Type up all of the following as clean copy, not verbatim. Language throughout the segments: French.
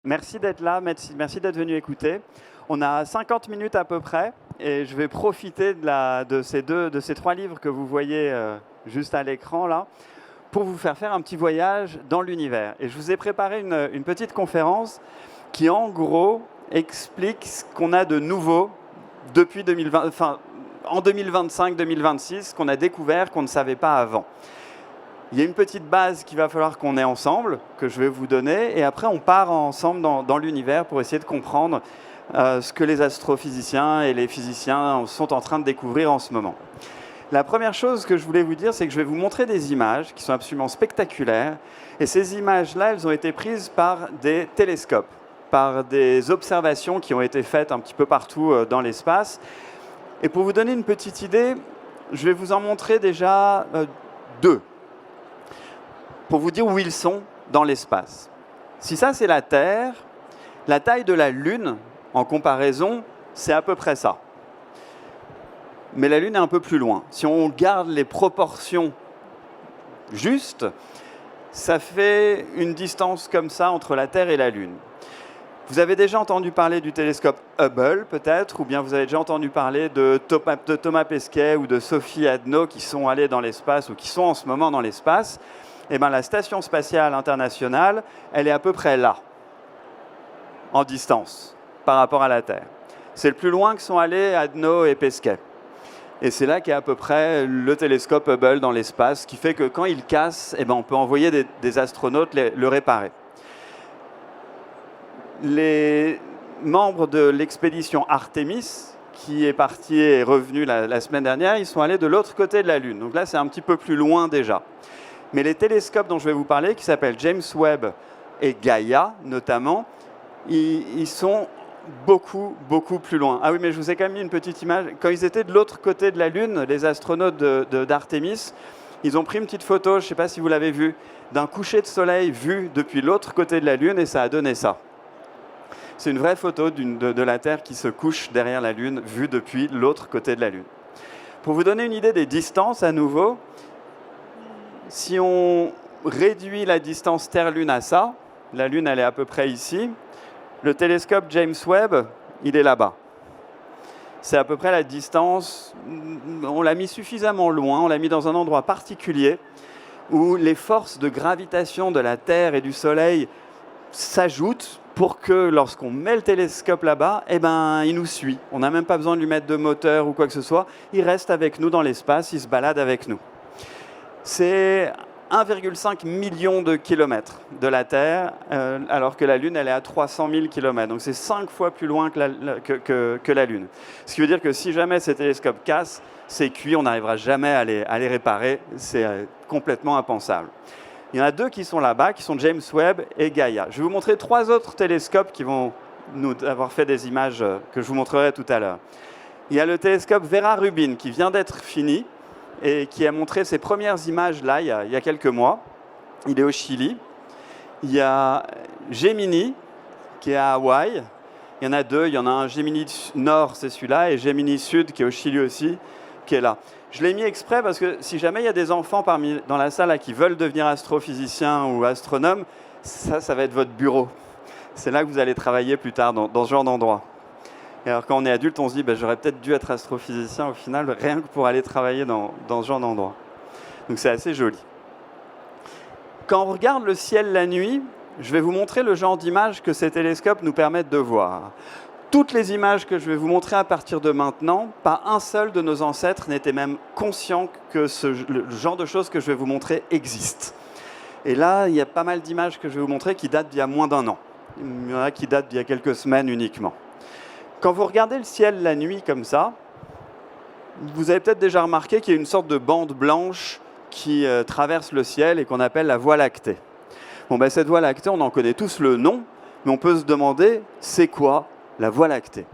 Merci d'être là, merci d'être venu écouter. On a 50 minutes à peu près et je vais profiter de ces trois livres que vous voyez juste à l'écran là pour vous faire un petit voyage dans l'univers. Et je vous ai préparé une petite conférence qui en gros explique ce qu'on a de nouveau depuis 2020, enfin, en 2025-2026, qu'on a découvert qu'on ne savait pas avant. Il y a une petite base qu'il va falloir qu'on ait ensemble, que je vais vous donner, et après on part ensemble dans l'univers pour essayer de comprendre ce que les astrophysiciens et les physiciens sont en train de découvrir en ce moment. La première chose que je voulais vous dire, c'est que je vais vous montrer des images qui sont absolument spectaculaires, et ces images-là, elles ont été prises par des télescopes, par des observations qui ont été faites un petit peu partout dans l'espace. Et pour vous donner une petite idée, je vais vous en montrer déjà deux, pour vous dire où ils sont dans l'espace. Si ça, c'est la Terre, la taille de la Lune, en comparaison, c'est à peu près ça. Mais la Lune est un peu plus loin. Si on garde les proportions justes, ça fait une distance comme ça entre la Terre et la Lune. Vous avez déjà entendu parler du télescope Hubble, peut-être, ou bien vous avez déjà entendu parler de Thomas Pesquet ou de Sophie Adno qui sont allés dans l'espace ou qui sont en ce moment dans l'espace. Eh bien, la Station spatiale internationale, elle est à peu près là, en distance, par rapport à la Terre. C'est le plus loin que sont allés Adno et Pesquet. Et c'est là qu'est à peu près le télescope Hubble dans l'espace, qui fait que quand il casse, eh bien, on peut envoyer des astronautes le réparer. Les membres de l'expédition Artemis, qui est partie et est revenue la semaine dernière, ils sont allés de l'autre côté de la Lune. Donc là, c'est un petit peu plus loin déjà. Mais les télescopes dont je vais vous parler, qui s'appellent James Webb et Gaia notamment, ils sont beaucoup plus loin. Ah oui, mais je vous ai quand même mis une petite image. Quand ils étaient de l'autre côté de la Lune, les astronautes d'Artemis, ils ont pris une petite photo, je ne sais pas si vous l'avez vu, d'un coucher de soleil vu depuis l'autre côté de la Lune et ça a donné ça. C'est une vraie photo de la Terre qui se couche derrière la Lune, vue depuis l'autre côté de la Lune. Pour vous donner une idée des distances à nouveau, si on réduit la distance Terre-Lune à ça, la Lune elle est à peu près ici, le télescope James Webb, il est là-bas. C'est à peu près la distance, on l'a mis suffisamment loin, on l'a mis dans un endroit particulier où les forces de gravitation de la Terre et du Soleil s'ajoutent pour que lorsqu'on met le télescope là-bas, eh ben, il nous suit. On n'a même pas besoin de lui mettre de moteur ou quoi que ce soit, il reste avec nous dans l'espace, il se balade avec nous. C'est 1,5 million de kilomètres de la Terre, alors que la Lune, elle est à 300 000 kilomètres. Donc c'est 5 fois plus loin que la Lune. Ce qui veut dire que si jamais ces télescopes cassent, c'est cuit, on n'arrivera jamais à les réparer. C'est complètement impensable. Il y en a deux qui sont là-bas, qui sont James Webb et Gaia. Je vais vous montrer 3 autres télescopes qui vont nous avoir fait des images que je vous montrerai tout à l'heure. Il y a le télescope Vera Rubin qui vient d'être fini, et qui a montré ses premières images là, il y a quelques mois. Il est au Chili. Il y a Gemini, qui est à Hawaï. Il y en a deux. Il y en a un Gemini Nord, c'est celui-là, et Gemini Sud, qui est au Chili aussi, qui est là. Je l'ai mis exprès parce que si jamais il y a des enfants dans la salle là, qui veulent devenir astrophysiciens ou astronomes, ça va être votre bureau. C'est là que vous allez travailler plus tard, dans ce genre d'endroit. Et alors quand on est adulte, on se dit j'aurais peut-être dû être astrophysicien au final, rien que pour aller travailler dans ce genre d'endroit. Donc c'est assez joli. Quand on regarde le ciel la nuit, je vais vous montrer le genre d'images que ces télescopes nous permettent de voir. Toutes les images que je vais vous montrer à partir de maintenant, pas un seul de nos ancêtres n'était même conscient que le genre de choses que je vais vous montrer existe. Et là, il y a pas mal d'images que je vais vous montrer qui datent d'il y a moins d'1 an. Il y en a qui datent d'il y a quelques semaines uniquement. Quand vous regardez le ciel la nuit comme ça, vous avez peut-être déjà remarqué qu'il y a une sorte de bande blanche qui traverse le ciel et qu'on appelle la Voie lactée. Bon, cette Voie lactée, on en connaît tous le nom, mais on peut se demander, c'est quoi la Voie lactée ?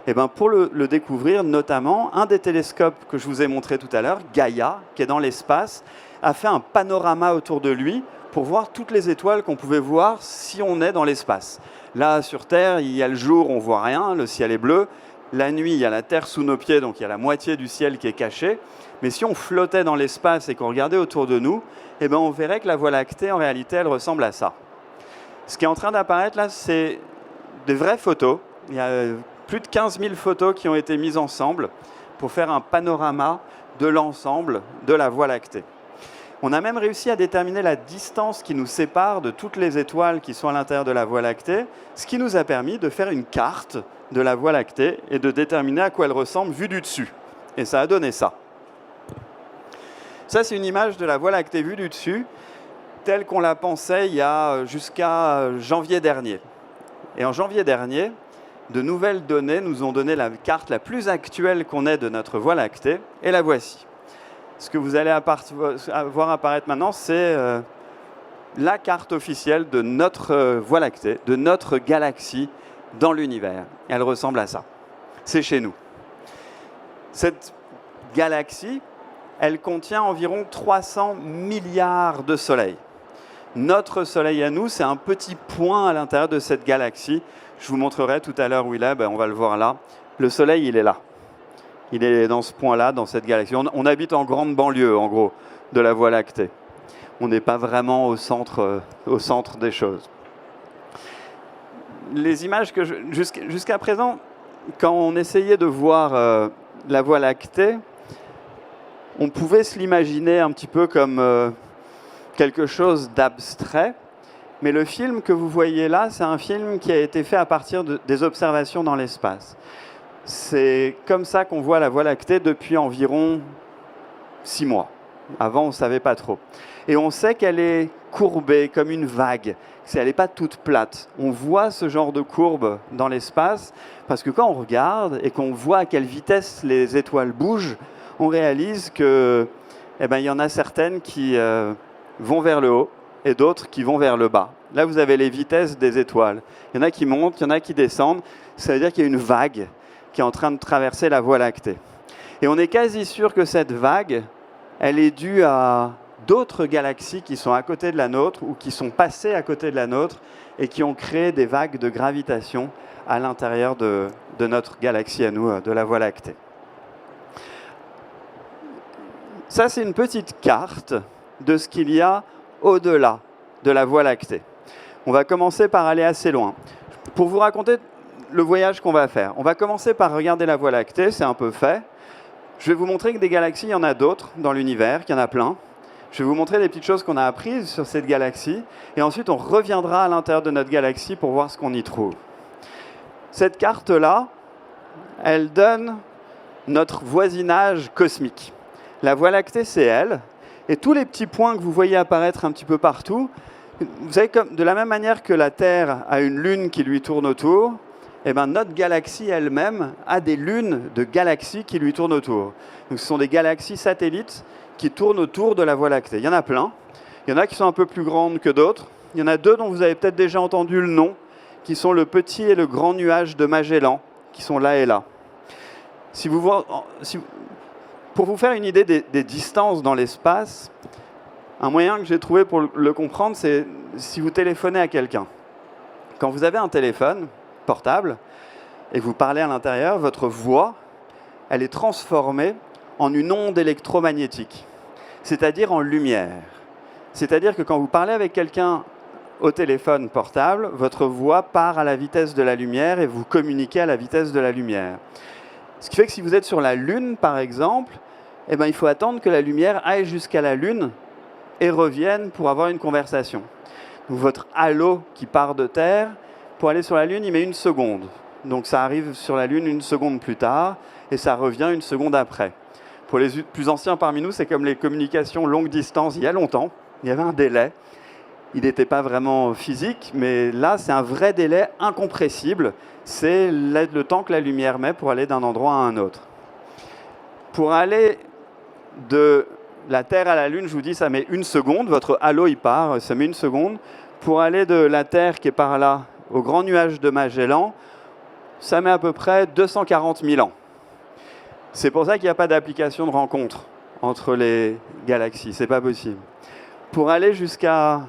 Et pour le découvrir, notamment, un des télescopes que je vous ai montré tout à l'heure, Gaia, qui est dans l'espace, a fait un panorama autour de lui pour voir toutes les étoiles qu'on pouvait voir si on est dans l'espace. Là, sur Terre, il y a le jour, on ne voit rien, le ciel est bleu. La nuit, il y a la Terre sous nos pieds, donc il y a la moitié du ciel qui est cachée. Mais si on flottait dans l'espace et qu'on regardait autour de nous, on verrait que la Voie lactée, en réalité, elle ressemble à ça. Ce qui est en train d'apparaître là, c'est des vraies photos. Il y a plus de 15 000 photos qui ont été mises ensemble pour faire un panorama de l'ensemble de la Voie lactée. On a même réussi à déterminer la distance qui nous sépare de toutes les étoiles qui sont à l'intérieur de la Voie lactée, ce qui nous a permis de faire une carte de la Voie lactée et de déterminer à quoi elle ressemble vue du dessus. Et ça a donné ça. Ça, c'est une image de la Voie lactée vue du dessus, telle qu'on la pensait il y a jusqu'à janvier dernier. Et en janvier dernier, de nouvelles données nous ont donné la carte la plus actuelle qu'on ait de notre Voie lactée, et la voici. Ce que vous allez voir apparaître maintenant, c'est la carte officielle de notre Voie lactée, de notre galaxie dans l'univers. Elle ressemble à ça. C'est chez nous. Cette galaxie, elle contient environ 300 milliards de soleils. Notre soleil à nous, c'est un petit point à l'intérieur de cette galaxie. Je vous montrerai tout à l'heure où il est, on va le voir là. Le soleil, il est là. Il est dans ce point-là, dans cette galaxie. On habite en grande banlieue, en gros, de la Voie lactée. On n'est pas vraiment au centre des choses. Les images que jusqu'à présent, quand on essayait de voir la Voie lactée, on pouvait se l'imaginer un petit peu comme quelque chose d'abstrait. Mais le film que vous voyez là, c'est un film qui a été fait à partir des observations dans l'espace. C'est comme ça qu'on voit la Voie lactée depuis environ 6 mois. Avant, on ne savait pas trop. Et on sait qu'elle est courbée comme une vague, qu'elle n'est pas toute plate. On voit ce genre de courbe dans l'espace parce que quand on regarde et qu'on voit à quelle vitesse les étoiles bougent, on réalise qu'il y en a certaines qui vont vers le haut et d'autres qui vont vers le bas. Là, vous avez les vitesses des étoiles. Il y en a qui montent, il y en a qui descendent. Ça veut dire qu'il y a une vague qui est en train de traverser la Voie lactée. Et on est quasi sûr que cette vague, elle est due à d'autres galaxies qui sont à côté de la nôtre ou qui sont passées à côté de la nôtre et qui ont créé des vagues de gravitation à l'intérieur de notre galaxie à nous, de la Voie lactée. Ça, c'est une petite carte de ce qu'il y a au-delà de la Voie lactée. On va commencer par aller assez loin. Pour vous raconter le voyage qu'on va faire, on va commencer par regarder la Voie lactée, c'est un peu fait. Je vais vous montrer que des galaxies, il y en a d'autres dans l'univers, qu'il y en a plein. Je vais vous montrer des petites choses qu'on a apprises sur cette galaxie. Et ensuite, on reviendra à l'intérieur de notre galaxie pour voir ce qu'on y trouve. Cette carte-là, elle donne notre voisinage cosmique. La Voie lactée, c'est elle. Et tous les petits points que vous voyez apparaître un petit peu partout, vous savez, de la même manière que la Terre a une lune qui lui tourne autour, notre galaxie elle-même a des lunes de galaxies qui lui tournent autour. Donc, ce sont des galaxies satellites qui tournent autour de la Voie lactée. Il y en a plein. Il y en a qui sont un peu plus grandes que d'autres. Il y en a 2 dont vous avez peut-être déjà entendu le nom, qui sont le petit et le grand nuage de Magellan, qui sont là et là. Pour vous faire une idée des distances dans l'espace, un moyen que j'ai trouvé pour le comprendre, c'est si vous téléphonez à quelqu'un. Quand vous avez un téléphone portable et que vous parlez à l'intérieur, votre voix, elle est transformée en une onde électromagnétique, c'est-à-dire en lumière. C'est-à-dire que quand vous parlez avec quelqu'un au téléphone portable, votre voix part à la vitesse de la lumière et vous communiquez à la vitesse de la lumière. Ce qui fait que si vous êtes sur la Lune, par exemple, il faut attendre que la lumière aille jusqu'à la Lune et revienne pour avoir une conversation. Donc, votre halo qui part de Terre, pour aller sur la Lune, il met 1 seconde. Donc ça arrive sur la Lune 1 seconde plus tard et ça revient 1 seconde après. Pour les plus anciens parmi nous, c'est comme les communications longue distance. Il y a longtemps, il y avait un délai. Il n'était pas vraiment physique, mais là, c'est un vrai délai incompressible. C'est le temps que la lumière met pour aller d'un endroit à un autre. Pour aller de la Terre à la Lune, je vous dis, ça met 1 seconde. Votre halo, il part, ça met 1 seconde. Pour aller de la Terre qui est par là au grand nuage de Magellan, ça met à peu près 240 000 ans. C'est pour ça qu'il n'y a pas d'application de rencontre entre les galaxies. C'est pas possible. Pour aller jusqu'à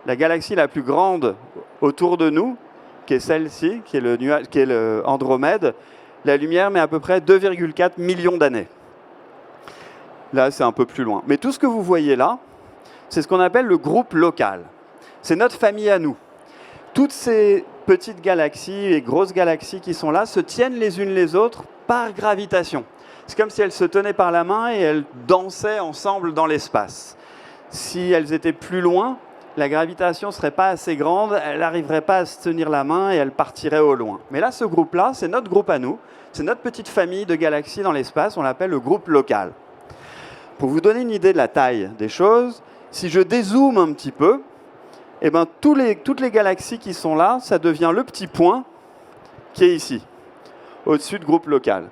la galaxie la plus grande autour de nous, qui est celle-ci, qui est le Andromède, la lumière met à peu près 2,4 millions d'années. Là, c'est un peu plus loin. Mais tout ce que vous voyez là, c'est ce qu'on appelle le groupe local. C'est notre famille à nous. Toutes ces petites galaxies et grosses galaxies qui sont là se tiennent les unes les autres par gravitation. C'est comme si elles se tenaient par la main et elles dansaient ensemble dans l'espace. Si elles étaient plus loin, la gravitation ne serait pas assez grande, elle n'arriverait pas à se tenir la main et elle partirait au loin. Mais là, ce groupe-là, c'est notre groupe à nous, c'est notre petite famille de galaxies dans l'espace, on l'appelle le groupe local. Pour vous donner une idée de la taille des choses, si je dézoome un petit peu, eh ben, toutes les galaxies qui sont là, ça devient le petit point qui est ici, au-dessus de groupe local.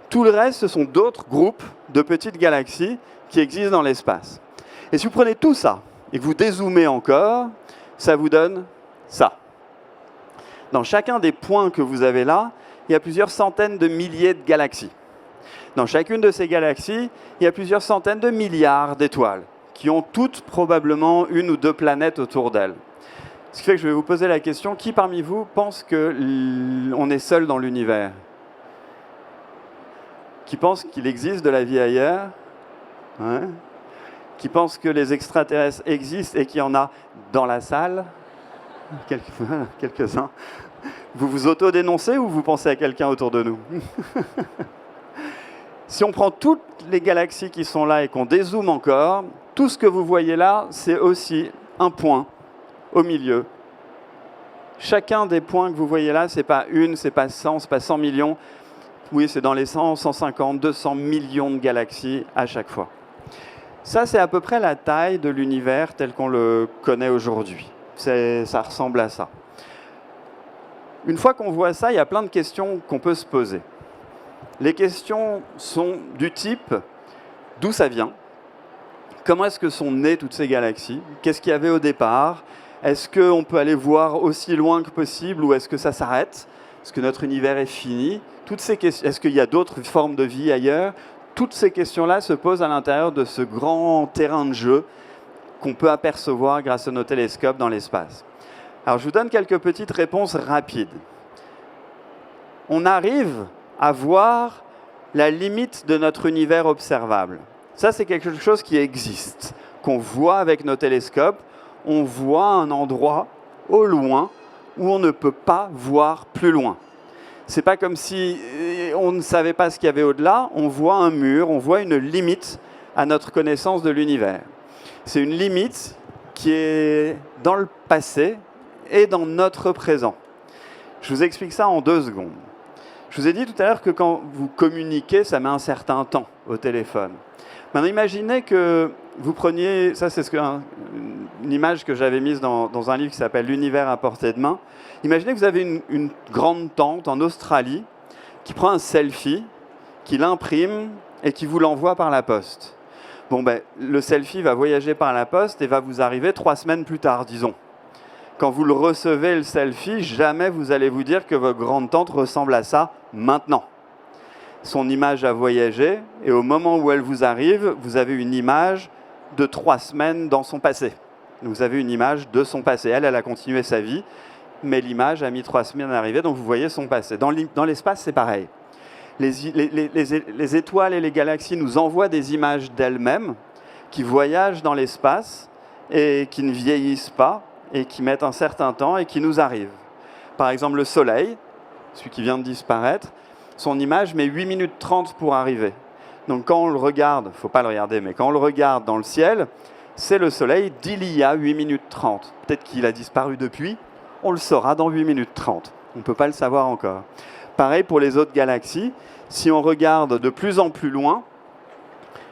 Tout le reste, ce sont d'autres groupes de petites galaxies qui existent dans l'espace. Et si vous prenez tout ça et que vous dézoomez encore, ça vous donne ça. Dans chacun des points que vous avez là, il y a plusieurs centaines de milliers de galaxies. Dans chacune de ces galaxies, il y a plusieurs centaines de milliards d'étoiles qui ont toutes probablement une ou deux planètes autour d'elles. Ce qui fait que je vais vous poser la question, qui parmi vous pense qu'on est seul dans l'univers? Qui pense qu'il existe de la vie ailleurs? Ouais. Qui pense que les extraterrestres existent et qu'il y en a dans la salle? Quelques-uns. Vous vous auto-dénoncez ou vous pensez à quelqu'un autour de nous? Si on prend toutes les galaxies qui sont là et qu'on dézoome encore, tout ce que vous voyez là, c'est aussi un point au milieu. Chacun des points que vous voyez là, ce n'est pas une, ce n'est pas 100, ce n'est pas 100 millions. Oui, c'est dans les 100, 150, 200 millions de galaxies à chaque fois. Ça, c'est à peu près la taille de l'univers tel qu'on le connaît aujourd'hui. Ça ressemble à ça. Une fois qu'on voit ça, il y a plein de questions qu'on peut se poser. Les questions sont du type « d'où ça vient ? Comment est-ce que sont nées toutes ces galaxies ? Qu'est-ce qu'il y avait au départ ? Est-ce qu'on peut aller voir aussi loin que possible ou est-ce que ça s'arrête ? Est-ce que notre univers est fini ? Toutes ces questions, est-ce qu'il y a d'autres formes de vie ailleurs ? Toutes ces questions-là se posent à l'intérieur de ce grand terrain de jeu qu'on peut apercevoir grâce à nos télescopes dans l'espace. Alors, je vous donne quelques petites réponses rapides. On arrive à voir la limite de notre univers observable. Ça, c'est quelque chose qui existe, qu'on voit avec nos télescopes. On voit un endroit au loin où on ne peut pas voir plus loin. C'est pas comme si on ne savait pas ce qu'il y avait au-delà. On voit un mur, on voit une limite à notre connaissance de l'univers. C'est une limite qui est dans le passé et dans notre présent. Je vous explique ça en 2 secondes. Je vous ai dit tout à l'heure que quand vous communiquez, ça met un certain temps au téléphone. Maintenant, imaginez que vous preniez, ça c'est une image que j'avais mise dans un livre qui s'appelle « L'univers à portée de main ». Imaginez que vous avez une grande tante en Australie qui prend un selfie, qui l'imprime et qui vous l'envoie par la poste. Bon, ben, le selfie va voyager par la poste et va vous arriver 3 semaines plus tard, disons. Quand vous le recevez, le selfie, jamais vous allez vous dire que votre grande-tante ressemble à ça maintenant. Son image a voyagé, et au moment où elle vous arrive, vous avez une image de 3 semaines dans son passé. Vous avez une image de son passé. Elle a continué sa vie, mais l'image a mis 3 semaines à arriver, donc vous voyez son passé. Dans l'espace, c'est pareil. Les étoiles et les galaxies nous envoient des images d'elles-mêmes qui voyagent dans l'espace et qui ne vieillissent pas, et qui mettent un certain temps et qui nous arrivent. Par exemple, le Soleil, celui qui vient de disparaître, son image met 8 minutes 30 pour arriver. Donc quand on le regarde, il ne faut pas le regarder, mais quand on le regarde dans le ciel, c'est le Soleil d'il y a 8 minutes 30. Peut-être qu'il a disparu depuis, on le saura dans 8 minutes 30. On ne peut pas le savoir encore. Pareil pour les autres galaxies, si on regarde de plus en plus loin,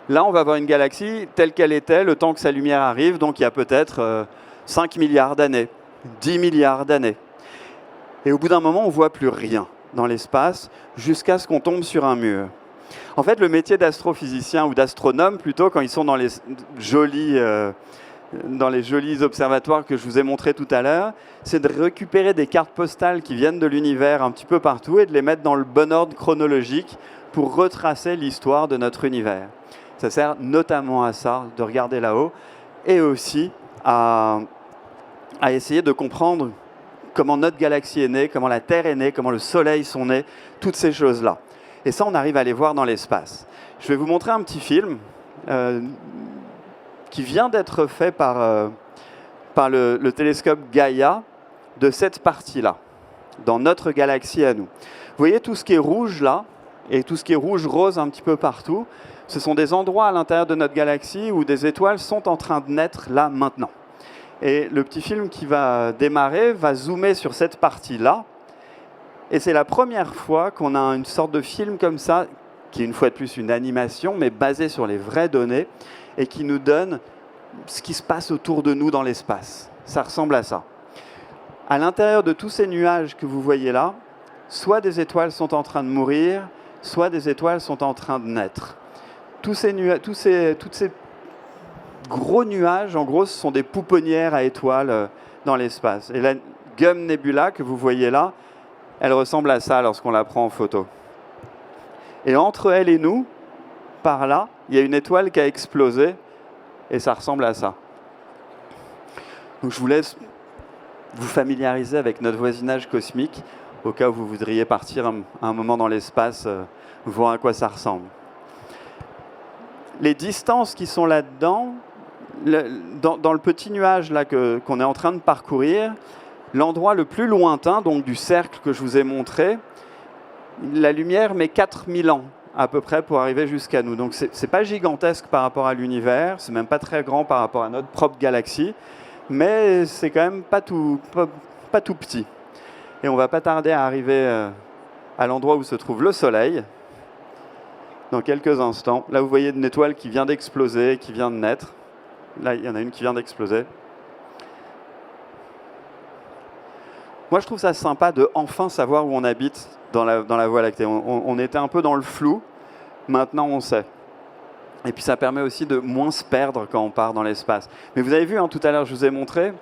là on va voir une galaxie telle qu'elle était, le temps que sa lumière arrive, donc il y a peut-être 5 milliards d'années, 10 milliards d'années. Et au bout d'un moment, on ne voit plus rien dans l'espace jusqu'à ce qu'on tombe sur un mur. En fait, le métier d'astrophysicien ou d'astronome, plutôt, quand ils sont dans les jolis observatoires que je vous ai montrés tout à l'heure, c'est de récupérer des cartes postales qui viennent de l'univers un petit peu partout et de les mettre dans le bon ordre chronologique pour retracer l'histoire de notre univers. Ça sert notamment à ça, de regarder là-haut, et aussi à essayer de comprendre comment notre galaxie est née, comment la Terre est née, comment le Soleil sont nés, toutes ces choses-là. Et ça, on arrive à les voir dans l'espace. Je vais vous montrer un petit film qui vient d'être fait par le télescope Gaia de cette partie-là, dans notre galaxie à nous. Vous voyez tout ce qui est rouge là, et tout ce qui est rouge-rose un petit peu partout, ce sont des endroits à l'intérieur de notre galaxie où des étoiles sont en train de naître là, maintenant. Et le petit film qui va démarrer va zoomer sur cette partie-là, et c'est la première fois qu'on a une sorte de film comme ça, qui est une fois de plus une animation, mais basée sur les vraies données, et qui nous donne ce qui se passe autour de nous dans l'espace. Ça ressemble à ça. À l'intérieur de tous ces nuages que vous voyez là, soit des étoiles sont en train de mourir, soit des étoiles sont en train de naître. Tous ces gros nuages, en gros, ce sont des pouponnières à étoiles dans l'espace. Et la Gum Nebula que vous voyez là, elle ressemble à ça lorsqu'on la prend en photo. Et entre elle et nous, par là, il y a une étoile qui a explosé, et ça ressemble à ça. Donc je vous laisse vous familiariser avec notre voisinage cosmique, au cas où vous voudriez partir un moment dans l'espace, voir à quoi ça ressemble. Les distances qui sont là-dedans, dans le petit nuage là qu'on est en train de parcourir, l'endroit le plus lointain, donc du cercle que je vous ai montré, la lumière met 4000 ans à peu près pour arriver jusqu'à nous. Donc c'est pas gigantesque par rapport à l'univers, c'est même pas très grand par rapport à notre propre galaxie, mais c'est quand même pas tout petit. Et on va pas tarder à arriver à l'endroit où se trouve le Soleil, dans quelques instants. Là, vous voyez une étoile qui vient d'exploser, qui vient de naître. Là, il y en a une qui vient d'exploser. Moi, je trouve ça sympa de enfin savoir où on habite dans la Voie lactée. On était un peu dans le flou, maintenant on sait. Et puis ça permet aussi de moins se perdre quand on part dans l'espace. Mais vous avez vu, tout à l'heure, je vous ai montré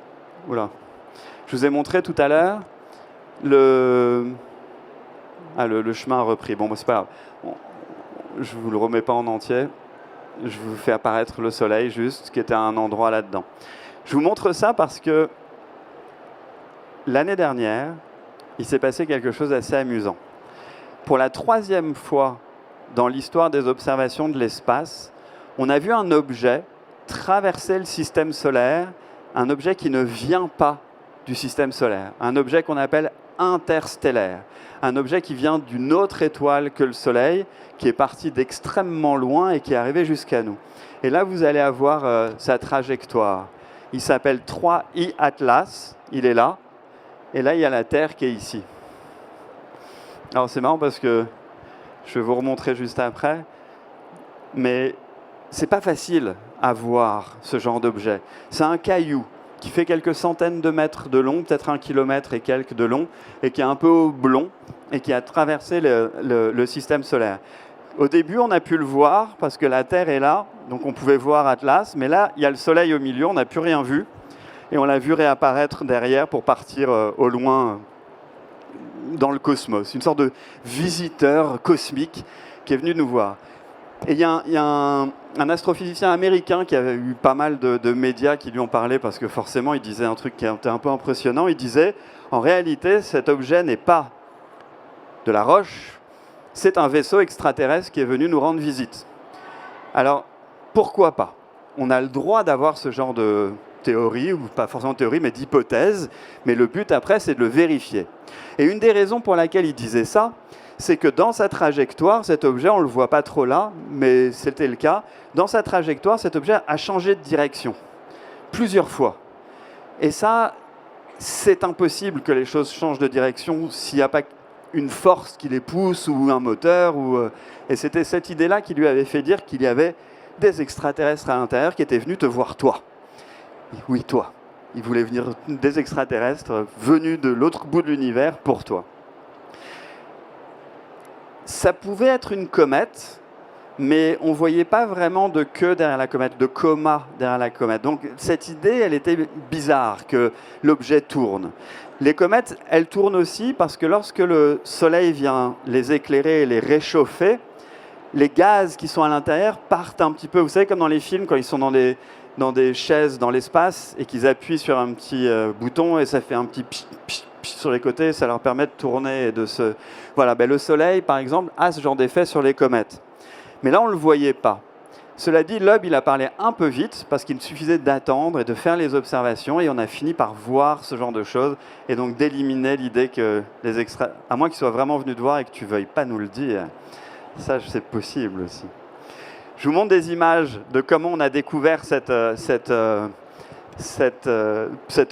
tout à l'heure le chemin a repris. Bon, c'est pas grave. Je ne vous le remets pas en entier. Je vous fais apparaître le Soleil, juste, qui était à un endroit là-dedans. Je vous montre ça parce que l'année dernière, il s'est passé quelque chose d'assez amusant. Pour la 3e fois dans l'histoire des observations de l'espace, on a vu un objet traverser le système solaire, un objet qui ne vient pas du système solaire, un objet qu'on appelle interstellaire, un objet qui vient d'une autre étoile que le Soleil, qui est parti d'extrêmement loin et qui est arrivé jusqu'à nous. Et là, vous allez avoir sa trajectoire. Il s'appelle 3I Atlas, il est là, et là, il y a la Terre qui est ici. Alors, c'est marrant parce que je vais vous remontrer juste après, mais c'est pas facile à voir ce genre d'objet. C'est un caillou qui fait quelques centaines de mètres de long, peut-être 1 kilomètre et quelques de long, et qui est un peu oblong, et qui a traversé le système solaire. Au début, on a pu le voir, parce que la Terre est là, donc on pouvait voir Atlas, mais là, il y a le Soleil au milieu, on n'a plus rien vu, et on l'a vu réapparaître derrière pour partir au loin dans le cosmos. Une sorte de visiteur cosmique qui est venu nous voir. Et il y a un astrophysicien américain qui avait eu pas mal de médias qui lui ont parlé parce que forcément, il disait un truc qui était un peu impressionnant. Il disait, en réalité, cet objet n'est pas de la roche, c'est un vaisseau extraterrestre qui est venu nous rendre visite. Alors, pourquoi pas? On a le droit d'avoir ce genre de théorie, ou pas forcément de théorie, mais d'hypothèse, mais le but après, c'est de le vérifier. Et une des raisons pour laquelle il disait ça, c'est que dans sa trajectoire, cet objet, on ne le voit pas trop là, mais c'était le cas, dans sa trajectoire, cet objet a changé de direction, plusieurs fois. Et ça, c'est impossible que les choses changent de direction s'il n'y a pas une force qui les pousse, ou un moteur, et c'était cette idée-là qui lui avait fait dire qu'il y avait des extraterrestres à l'intérieur qui étaient venus te voir toi. Oui, toi. Ils voulaient venir des extraterrestres venus de l'autre bout de l'univers pour toi. Ça pouvait être une comète, mais on ne voyait pas vraiment de queue derrière la comète, de coma derrière la comète. Donc cette idée, elle était bizarre, que l'objet tourne. Les comètes, elles tournent aussi parce que lorsque le Soleil vient les éclairer et les réchauffer, les gaz qui sont à l'intérieur partent un petit peu. Vous savez, comme dans les films, quand ils sont dans des chaises dans l'espace et qu'ils appuient sur un petit bouton et ça fait un petit pch, pch, pch sur les côtés, ça leur permet de tourner et de se... Voilà, le Soleil, par exemple, a ce genre d'effet sur les comètes. Mais là, on ne le voyait pas. Cela dit, Loeb, il a parlé un peu vite parce qu'il suffisait d'attendre et de faire les observations et on a fini par voir ce genre de choses et donc d'éliminer l'idée que les extraits, à moins qu'ils soient vraiment venus te voir et que tu ne veuilles pas nous le dire, ça c'est possible aussi. Je vous montre des images de comment on a découvert cet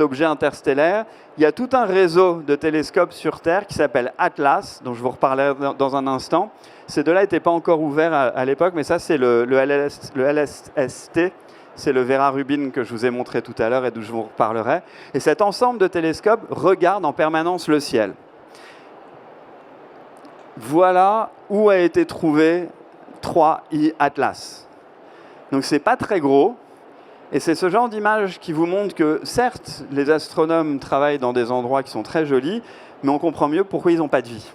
objet interstellaire. Il y a tout un réseau de télescopes sur Terre qui s'appelle Atlas, dont je vous reparlerai dans un instant. Ces deux-là n'étaient pas encore ouverts à l'époque, mais ça, c'est le LSST, c'est le Vera Rubin que je vous ai montré tout à l'heure et d'où je vous reparlerai. Et cet ensemble de télescopes regarde en permanence le ciel. Voilà où a été trouvé 3I Atlas. Donc, ce n'est pas très gros. Et c'est ce genre d'image qui vous montre que, certes, les astronomes travaillent dans des endroits qui sont très jolis, mais on comprend mieux pourquoi ils n'ont pas de vie.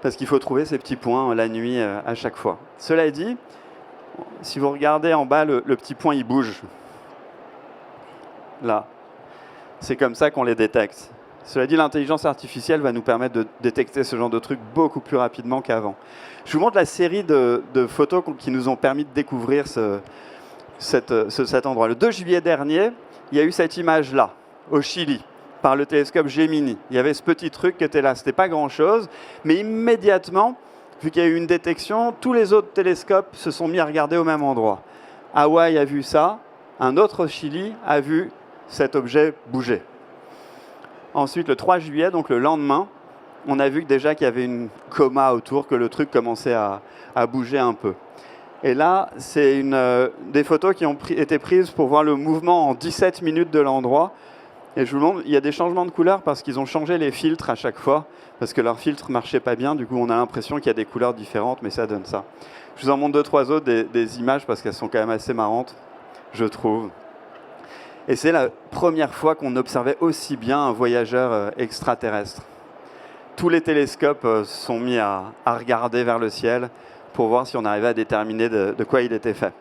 Parce qu'il faut trouver ces petits points la nuit à chaque fois. Cela dit, si vous regardez en bas, le petit point, il bouge. Là. C'est comme ça qu'on les détecte. Cela dit, l'intelligence artificielle va nous permettre de détecter ce genre de trucs beaucoup plus rapidement qu'avant. Je vous montre la série de photos qui nous ont permis de découvrir cet endroit. Le 2 juillet dernier, il y a eu cette image-là, au Chili, par le télescope Gemini. Il y avait ce petit truc qui était là. Ce n'était pas grand-chose, mais immédiatement, vu qu'il y a eu une détection, tous les autres télescopes se sont mis à regarder au même endroit. Hawaï a vu ça, un autre au Chili a vu cet objet bouger. Ensuite, le 3 juillet, donc le lendemain, on a vu déjà qu'il y avait une coma autour, que le truc commençait à bouger un peu. Et là, c'est des photos qui ont été prises pour voir le mouvement en 17 minutes de l'endroit. Et je vous montre, il y a des changements de couleurs parce qu'ils ont changé les filtres à chaque fois, parce que leur filtre ne marchait pas bien. Du coup, on a l'impression qu'il y a des couleurs différentes, mais ça donne ça. Je vous en montre 2-3 autres des images parce qu'elles sont quand même assez marrantes, je trouve. Et c'est la première fois qu'on observait aussi bien un voyageur extraterrestre. Tous les télescopes se sont mis à regarder vers le ciel pour voir si on arrivait à déterminer de quoi il était fait.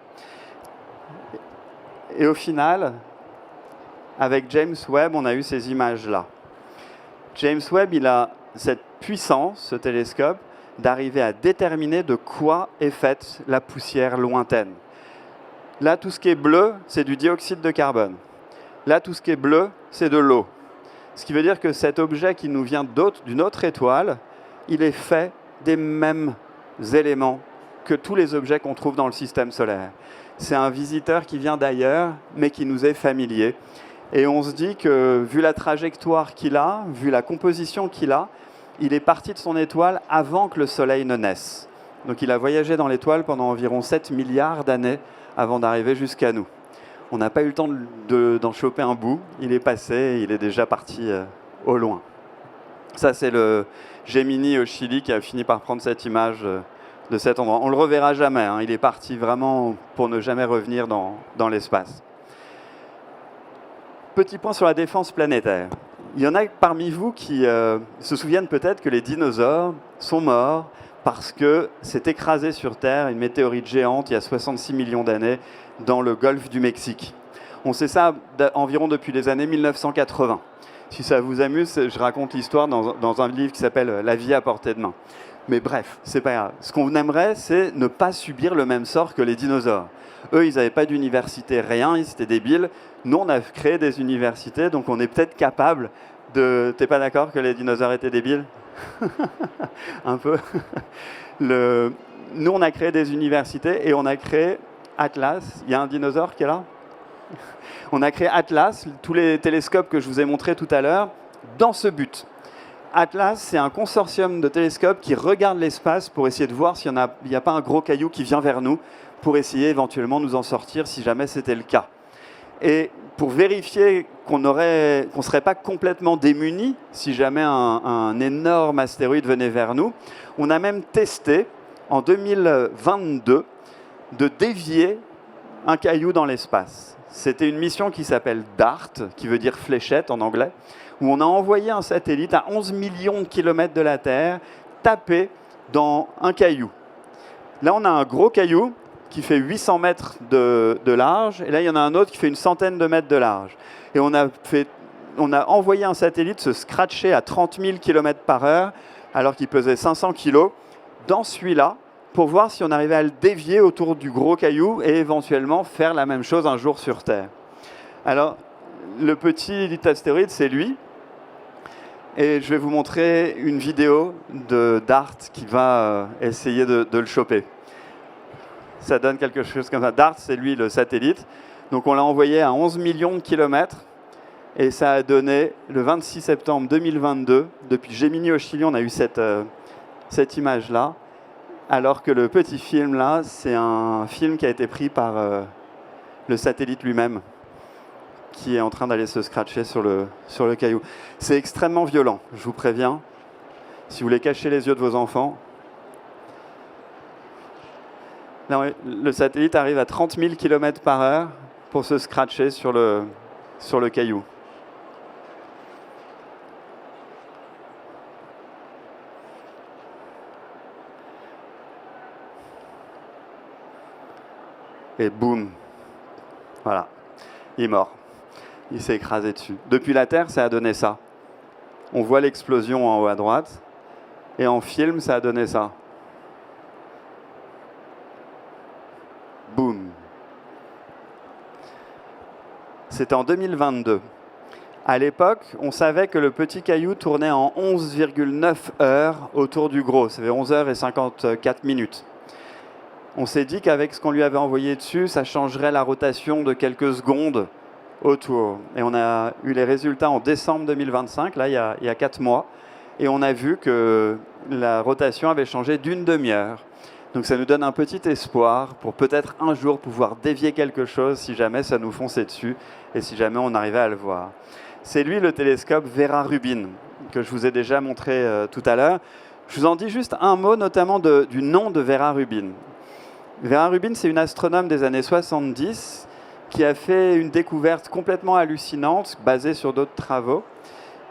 Et au final, avec James Webb, on a eu ces images-là. James Webb, il a cette puissance, ce télescope, d'arriver à déterminer de quoi est faite la poussière lointaine. Là, tout ce qui est bleu, c'est du dioxyde de carbone. Là, tout ce qui est bleu, c'est de l'eau. Ce qui veut dire que cet objet qui nous vient d'une autre étoile, il est fait des mêmes éléments que tous les objets qu'on trouve dans le système solaire. C'est un visiteur qui vient d'ailleurs, mais qui nous est familier. Et on se dit que, vu la trajectoire qu'il a, vu la composition qu'il a, il est parti de son étoile avant que le Soleil ne naisse. Donc il a voyagé dans l'étoile pendant environ 7 milliards d'années avant d'arriver jusqu'à nous. On n'a pas eu le temps d'en choper un bout. Il est passé et il est déjà parti au loin. Ça, c'est le Gemini au Chili qui a fini par prendre cette image de cet endroit. On ne le reverra jamais. Hein. Il est parti vraiment pour ne jamais revenir dans l'espace. Petit point sur la défense planétaire. Il y en a parmi vous qui se souviennent peut-être que les dinosaures sont morts parce que s'est écrasé sur Terre une météorite géante il y a 66 millions d'années dans le golfe du Mexique. On sait ça environ depuis les années 1980. Si ça vous amuse, je raconte l'histoire dans un livre qui s'appelle « La vie à portée de main ». Mais bref, c'est pas grave. Ce qu'on aimerait, c'est ne pas subir le même sort que les dinosaures. Eux, ils n'avaient pas d'université, rien, ils étaient débiles. Nous, on a créé des universités, donc on est peut-être capable de... T'es pas d'accord que les dinosaures étaient débiles? Un peu. Nous, on a créé des universités et on a créé Atlas. Il y a un dinosaure qui est là? On a créé Atlas, tous les télescopes que je vous ai montrés tout à l'heure, dans ce but. Atlas, c'est un consortium de télescopes qui regardent l'espace pour essayer de voir s'il n'y a pas un gros caillou qui vient vers nous, pour essayer éventuellement de nous en sortir si jamais c'était le cas. Et pour vérifier qu'on ne serait pas complètement démunis si jamais un énorme astéroïde venait vers nous, on a même testé en 2022 de dévier un caillou dans l'espace. C'était une mission qui s'appelle DART, qui veut dire fléchette en anglais, où on a envoyé un satellite à 11 millions de kilomètres de la Terre taper dans un caillou. Là, on a un gros caillou qui fait 800 mètres de large, et là, il y en a un autre qui fait une centaine de mètres de large. Et on a envoyé un satellite se scratcher à 30 000 km/h, alors qu'il pesait 500 kg, dans celui-là, pour voir si on arrivait à le dévier autour du gros caillou et éventuellement faire la même chose un jour sur Terre. Alors, le petit astéroïde, c'est lui. Et je vais vous montrer une vidéo de DART qui va essayer de le choper. Ça donne quelque chose comme ça. DART, c'est lui le satellite. Donc on l'a envoyé à 11 millions de kilomètres. Et ça a donné, le 26 septembre 2022, depuis Gemini au Chili, on a eu cette image-là. Alors que le petit film là, c'est un film qui a été pris par le satellite lui-même, qui est en train d'aller se scratcher sur le caillou. C'est extrêmement violent, je vous préviens. Si vous voulez cacher les yeux de vos enfants. Là, le satellite arrive à 30 000 km/h pour se scratcher sur le caillou. Et boum, voilà, il est mort. Il s'est écrasé dessus. Depuis la Terre, ça a donné ça. On voit l'explosion en haut à droite. Et en film, ça a donné ça. Boum. C'était en 2022. À l'époque, on savait que le petit caillou tournait en 11,9 heures autour du gros. Ça fait 11 heures et 54 minutes. On s'est dit qu'avec ce qu'on lui avait envoyé dessus, ça changerait la rotation de quelques secondes autour. Et on a eu les résultats en décembre 2025, là, il y a 4 mois. Et on a vu que la rotation avait changé d'une demi-heure. Donc ça nous donne un petit espoir pour peut-être un jour pouvoir dévier quelque chose si jamais ça nous fonçait dessus et si jamais on arrivait à le voir. C'est lui le télescope Vera Rubin, que je vous ai déjà montré tout à l'heure. Je vous en dis juste un mot, notamment du nom de Vera Rubin. Vera Rubin, c'est une astronome des années 70 qui a fait une découverte complètement hallucinante, basée sur d'autres travaux,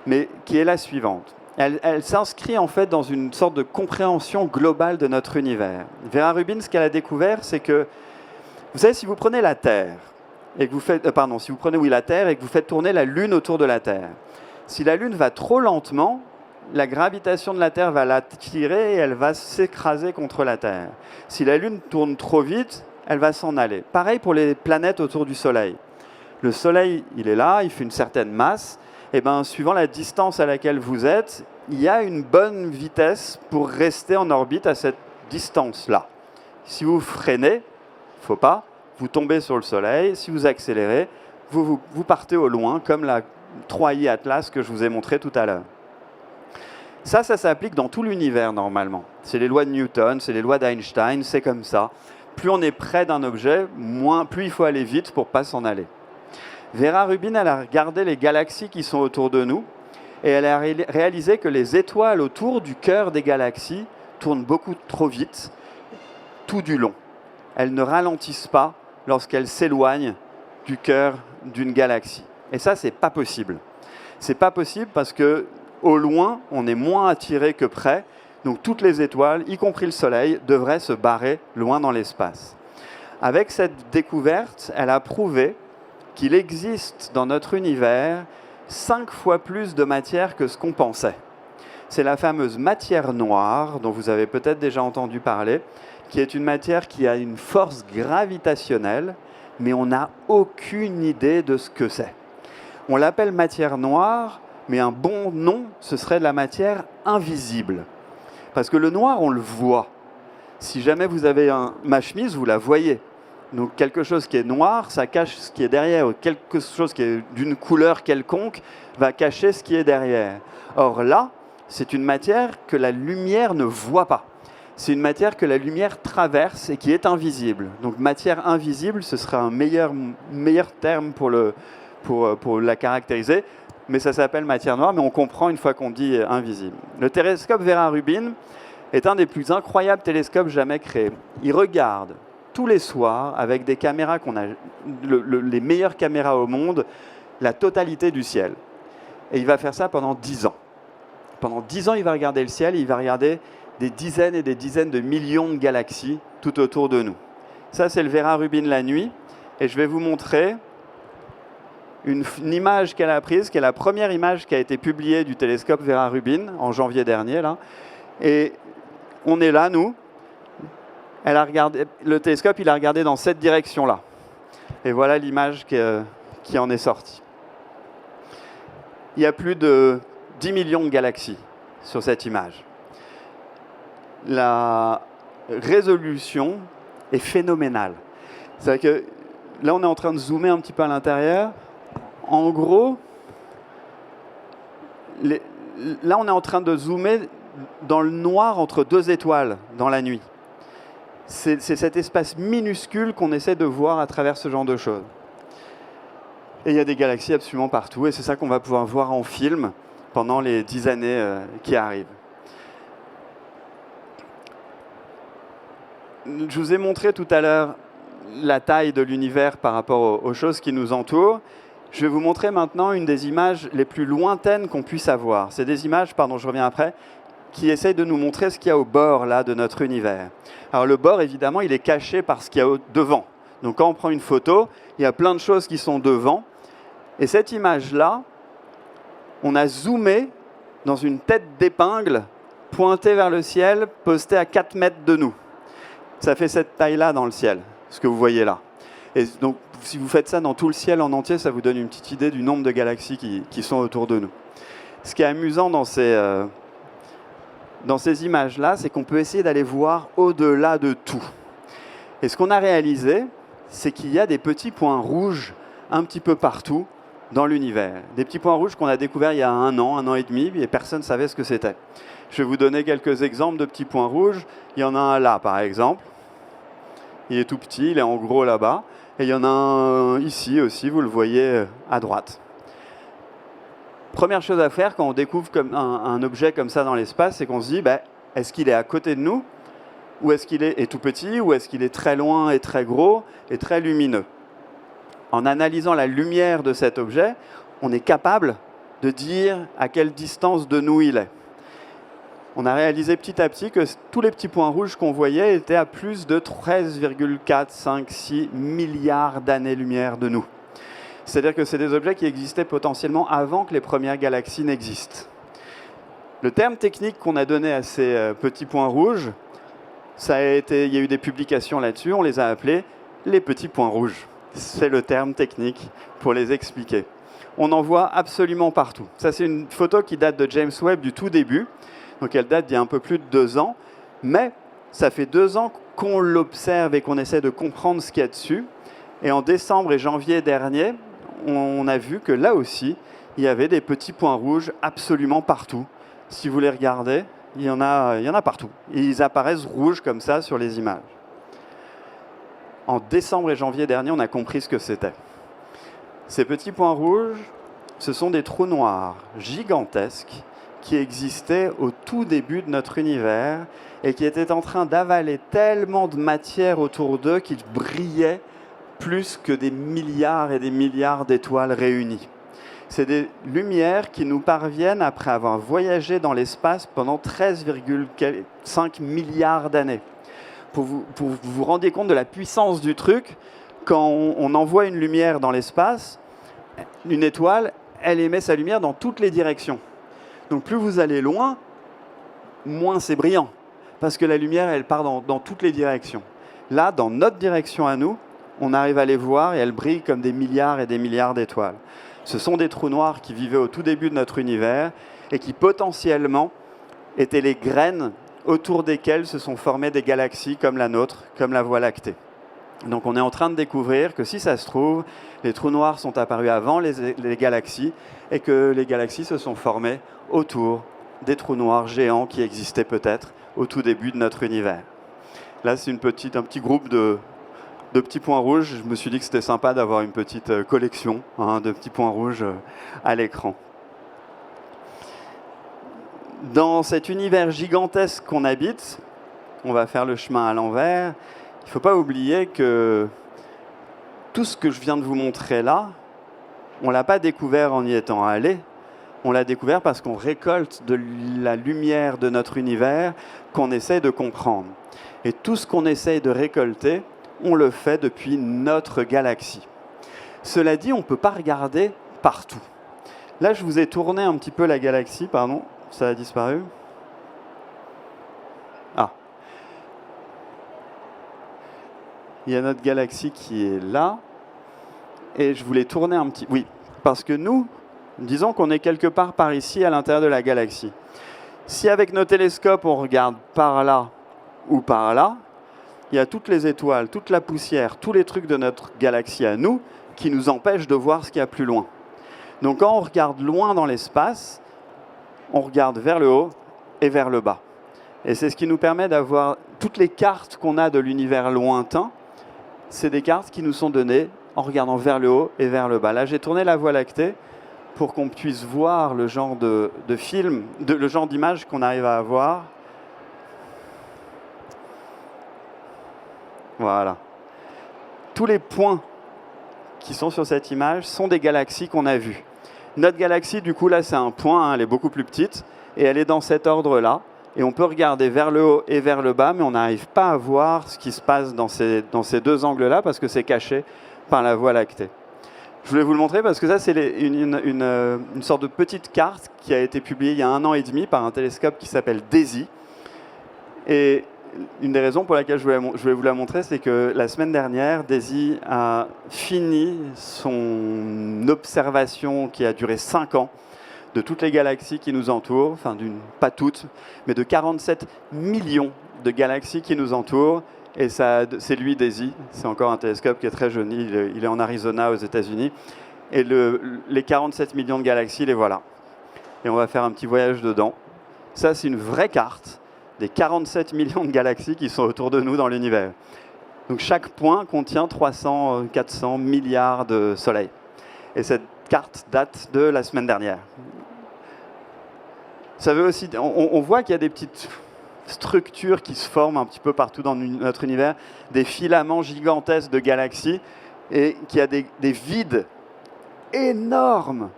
mais qui est la suivante. Elle s'inscrit en fait dans une sorte de compréhension globale de notre univers. Vera Rubin, ce qu'elle a découvert, c'est que, vous savez, si vous prenez la Terre, et que vous faites, si vous prenez la Terre et que vous faites tourner la Lune autour de la Terre, si la Lune va trop lentement, la gravitation de la Terre va l'attirer et elle va s'écraser contre la Terre. Si la Lune tourne trop vite, elle va s'en aller. Pareil pour les planètes autour du Soleil. Le Soleil, il est là, il fait une certaine masse. Et bien, suivant la distance à laquelle vous êtes, il y a une bonne vitesse pour rester en orbite à cette distance-là. Si vous freinez, il ne faut pas, vous tombez sur le Soleil. Si vous accélérez, vous partez au loin, comme la 3i Atlas que je vous ai montré tout à l'heure. Ça s'applique dans tout l'univers normalement. C'est les lois de Newton, c'est les lois d'Einstein, c'est comme ça. Plus on est près d'un objet, plus il faut aller vite pour ne pas s'en aller. Vera Rubin, elle a regardé les galaxies qui sont autour de nous et elle a réalisé que les étoiles autour du cœur des galaxies tournent beaucoup trop vite, tout du long. Elles ne ralentissent pas lorsqu'elles s'éloignent du cœur d'une galaxie. Et ça, c'est pas possible. C'est pas possible parce que au loin, on est moins attiré que près. Donc toutes les étoiles, y compris le Soleil, devraient se barrer loin dans l'espace. Avec cette découverte, elle a prouvé qu'il existe dans notre univers 5 fois plus de matière que ce qu'on pensait. C'est la fameuse matière noire, dont vous avez peut-être déjà entendu parler, qui est une matière qui a une force gravitationnelle, mais on n'a aucune idée de ce que c'est. On l'appelle matière noire, mais un bon nom, ce serait de la matière invisible. Parce que le noir, on le voit. Si jamais vous avez ma chemise, vous la voyez. Donc quelque chose qui est noir, ça cache ce qui est derrière. Quelque chose qui est d'une couleur quelconque va cacher ce qui est derrière. Or là, c'est une matière que la lumière ne voit pas. C'est une matière que la lumière traverse et qui est invisible. Donc matière invisible, ce serait un meilleur terme pour la caractériser. Mais ça s'appelle matière noire, mais on comprend une fois qu'on dit invisible. Le télescope Vera Rubin est un des plus incroyables télescopes jamais créés. Il regarde tous les soirs, avec des caméras qu'on a, les meilleures caméras au monde, la totalité du ciel. Et il va faire ça pendant 10 ans. Pendant 10 ans, il va regarder le ciel et il va regarder des dizaines et des dizaines de millions de galaxies tout autour de nous. Ça, c'est le Vera Rubin la nuit. Et je vais vous montrer une image qu'elle a prise, qui est la première image qui a été publiée du télescope Vera Rubin en janvier dernier. Là. Et on est là, nous. le télescope il a regardé dans cette direction-là. Et voilà l'image qui en est sortie. Il y a plus de 10 millions de galaxies sur cette image. La résolution est phénoménale. C'est-à-dire que là, on est en train de zoomer un petit peu à l'intérieur. En gros, là, on est en train de zoomer dans le noir entre deux étoiles dans la nuit. C'est cet espace minuscule qu'on essaie de voir à travers ce genre de choses. Et il y a des galaxies absolument partout, et c'est ça qu'on va pouvoir voir en film pendant les 10 années qui arrivent. Je vous ai montré tout à l'heure la taille de l'univers par rapport aux choses qui nous entourent. Je vais vous montrer maintenant une des images les plus lointaines qu'on puisse avoir. C'est des images, pardon, je reviens après, qui essayent de nous montrer ce qu'il y a au bord là, de notre univers. Alors le bord, évidemment, il est caché par ce qu'il y a devant. Donc quand on prend une photo, il y a plein de choses qui sont devant. Et cette image-là, on a zoomé dans une tête d'épingle pointée vers le ciel, postée à 4 mètres de nous. Ça fait cette taille-là dans le ciel, ce que vous voyez là. Et donc, si vous faites ça dans tout le ciel en entier, ça vous donne une petite idée du nombre de galaxies qui sont autour de nous. Ce qui est amusant dans ces images-là, c'est qu'on peut essayer d'aller voir au-delà de tout. Et ce qu'on a réalisé, c'est qu'il y a des petits points rouges un petit peu partout dans l'univers. Des petits points rouges qu'on a découverts il y a un an et demi, et personne ne savait ce que c'était. Je vais vous donner quelques exemples de petits points rouges. Il y en a un là, par exemple. Il est tout petit, il est en gros là-bas. Et il y en a un ici aussi, vous le voyez à droite. Première chose à faire quand on découvre comme un objet comme ça dans l'espace, c'est qu'on se dit, est-ce qu'il est à côté de nous, ou est-ce qu'il est tout petit, ou est-ce qu'il est très loin et très gros et très lumineux? En analysant la lumière de cet objet, on est capable de dire à quelle distance de nous il est. On a réalisé petit à petit que tous les petits points rouges qu'on voyait étaient à plus de 13,456 milliards d'années-lumière de nous. C'est-à-dire que c'est des objets qui existaient potentiellement avant que les premières galaxies n'existent. Le terme technique qu'on a donné à ces petits points rouges, il y a eu des publications là-dessus, on les a appelés les petits points rouges. C'est le terme technique pour les expliquer. On en voit absolument partout. Ça, c'est une photo qui date de James Webb du tout début. Donc elle date d'il y a un peu plus de 2 ans. Mais ça fait 2 ans qu'on l'observe et qu'on essaie de comprendre ce qu'il y a dessus. Et en décembre et janvier dernier, on a vu que là aussi, il y avait des petits points rouges absolument partout. Si vous les regardez, il y en a partout. Et ils apparaissent rouges comme ça sur les images. En décembre et janvier dernier, on a compris ce que c'était. Ces petits points rouges, ce sont des trous noirs gigantesques qui existaient au tout début de notre univers et qui étaient en train d'avaler tellement de matière autour d'eux qu'ils brillaient plus que des milliards et des milliards d'étoiles réunies. C'est des lumières qui nous parviennent après avoir voyagé dans l'espace pendant 13,5 milliards d'années. Pour vous rendre compte de la puissance du truc, quand on envoie une lumière dans l'espace, une étoile, elle émet sa lumière dans toutes les directions. Donc plus vous allez loin, moins c'est brillant, parce que la lumière, elle part dans toutes les directions. Là, dans notre direction à nous, on arrive à les voir et elles brillent comme des milliards et des milliards d'étoiles. Ce sont des trous noirs qui vivaient au tout début de notre univers et qui potentiellement étaient les graines autour desquelles se sont formées des galaxies comme la nôtre, comme la Voie lactée. Donc on est en train de découvrir que si ça se trouve, les trous noirs sont apparus avant les galaxies et que les galaxies se sont formées autour des trous noirs géants qui existaient peut-être au tout début de notre univers. Là, c'est un petit groupe de petits points rouges. Je me suis dit que c'était sympa d'avoir une petite collection de petits points rouges à l'écran. Dans cet univers gigantesque qu'on habite, on va faire le chemin à l'envers, il ne faut pas oublier que tout ce que je viens de vous montrer là, on ne l'a pas découvert en y étant allé, on l'a découvert parce qu'on récolte de la lumière de notre univers qu'on essaie de comprendre. Et tout ce qu'on essaie de récolter, on le fait depuis notre galaxie. Cela dit, on ne peut pas regarder partout. Là, je vous ai tourné un petit peu la galaxie, pardon, ça a disparu. Ah. Il y a notre galaxie qui est là. Et je voulais tourner un petit... Oui, parce que nous, disons qu'on est quelque part par ici, à l'intérieur de la galaxie. Si avec nos télescopes, on regarde par là ou par là, il y a toutes les étoiles, toute la poussière, tous les trucs de notre galaxie à nous qui nous empêchent de voir ce qu'il y a plus loin. Donc quand on regarde loin dans l'espace, on regarde vers le haut et vers le bas. Et c'est ce qui nous permet d'avoir toutes les cartes qu'on a de l'univers lointain. C'est des cartes qui nous sont données en regardant vers le haut et vers le bas. Là, j'ai tourné la Voie lactée pour qu'on puisse voir le genre de film, le genre d'image qu'on arrive à avoir. Voilà. Tous les points qui sont sur cette image sont des galaxies qu'on a vues. Notre galaxie, du coup, là, c'est un point, hein, elle est beaucoup plus petite, et elle est dans cet ordre-là. Et on peut regarder vers le haut et vers le bas, mais on n'arrive pas à voir ce qui se passe dans ces deux angles-là, parce que c'est caché par la Voie lactée. Je voulais vous le montrer parce que ça, c'est une sorte de petite carte qui a été publiée il y a 1 an et demi par un télescope qui s'appelle DAISY. Et une des raisons pour laquelle je voulais vous la montrer, c'est que la semaine dernière, DAISY a fini son observation qui a duré 5 ans de toutes les galaxies qui nous entourent, enfin, pas toutes, mais de 47 millions de galaxies qui nous entourent. Et c'est lui, DAISY, c'est encore un télescope qui est très jeune, il est en Arizona aux États-Unis. Et les 47 millions de galaxies, les voilà. Et on va faire un petit voyage dedans. Ça, c'est une vraie carte des 47 millions de galaxies qui sont autour de nous dans l'univers. Donc chaque point contient 300, 400 milliards de soleils. Et cette carte date de la semaine dernière. Ça veut aussi, on voit qu'il y a des petites structures qui se forment un petit peu partout dans notre univers, des filaments gigantesques de galaxies, et qu'il y a des vides énormes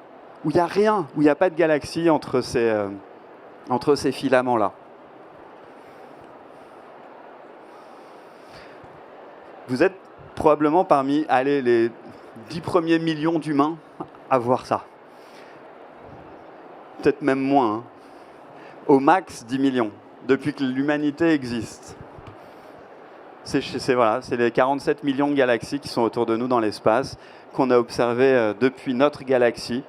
où il n'y a rien, où il n'y a pas de galaxies entre ces filaments-là. Vous êtes probablement parmi les 10 premiers millions d'humains à voir ça. Peut-être même moins. Hein. Au max 10 millions, depuis que l'humanité existe. C'est les 47 millions de galaxies qui sont autour de nous dans l'espace, qu'on a observées depuis notre galaxie,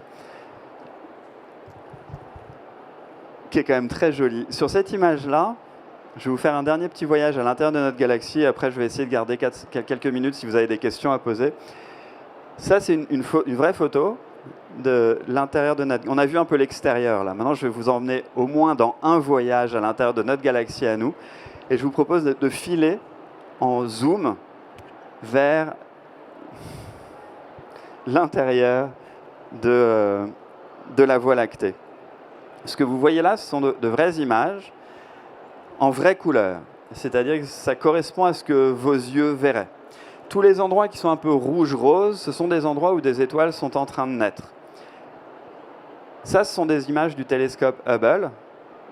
qui est quand même très jolie. Sur cette image-là, je vais vous faire un dernier petit voyage à l'intérieur de notre galaxie. Après, je vais essayer de garder quelques minutes si vous avez des questions à poser. Ça, c'est une vraie photo de l'intérieur de notre... On a vu un peu l'extérieur, là. Maintenant, je vais vous emmener au moins dans un voyage à l'intérieur de notre galaxie à nous. Et je vous propose de filer en zoom vers l'intérieur de la Voie lactée. Ce que vous voyez là, ce sont de vraies images en vraies couleurs. C'est-à-dire que ça correspond à ce que vos yeux verraient. Tous les endroits qui sont un peu rouge-rose, ce sont des endroits où des étoiles sont en train de naître. Ça, ce sont des images du télescope Hubble,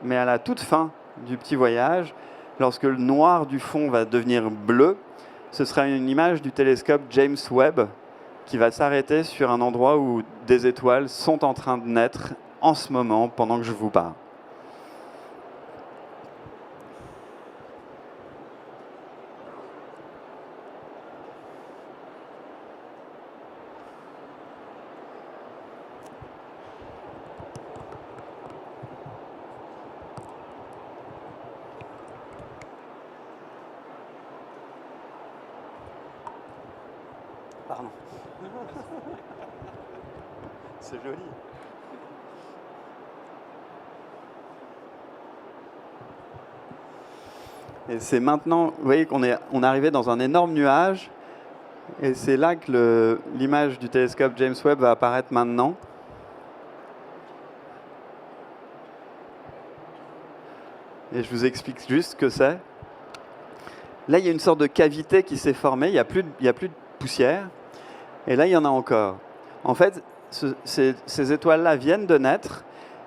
mais à la toute fin du petit voyage, lorsque le noir du fond va devenir bleu, ce sera une image du télescope James Webb qui va s'arrêter sur un endroit où des étoiles sont en train de naître en ce moment, pendant que je vous parle. Pardon. C'est joli. Et c'est maintenant, vous voyez qu'on est arrivé dans un énorme nuage, et c'est là que l'image du télescope James Webb va apparaître maintenant. Et je vous explique juste ce que c'est. Là, il y a une sorte de cavité qui s'est formée, il n'y a plus de poussière, et là, il y en a encore. En fait, ces étoiles-là viennent de naître,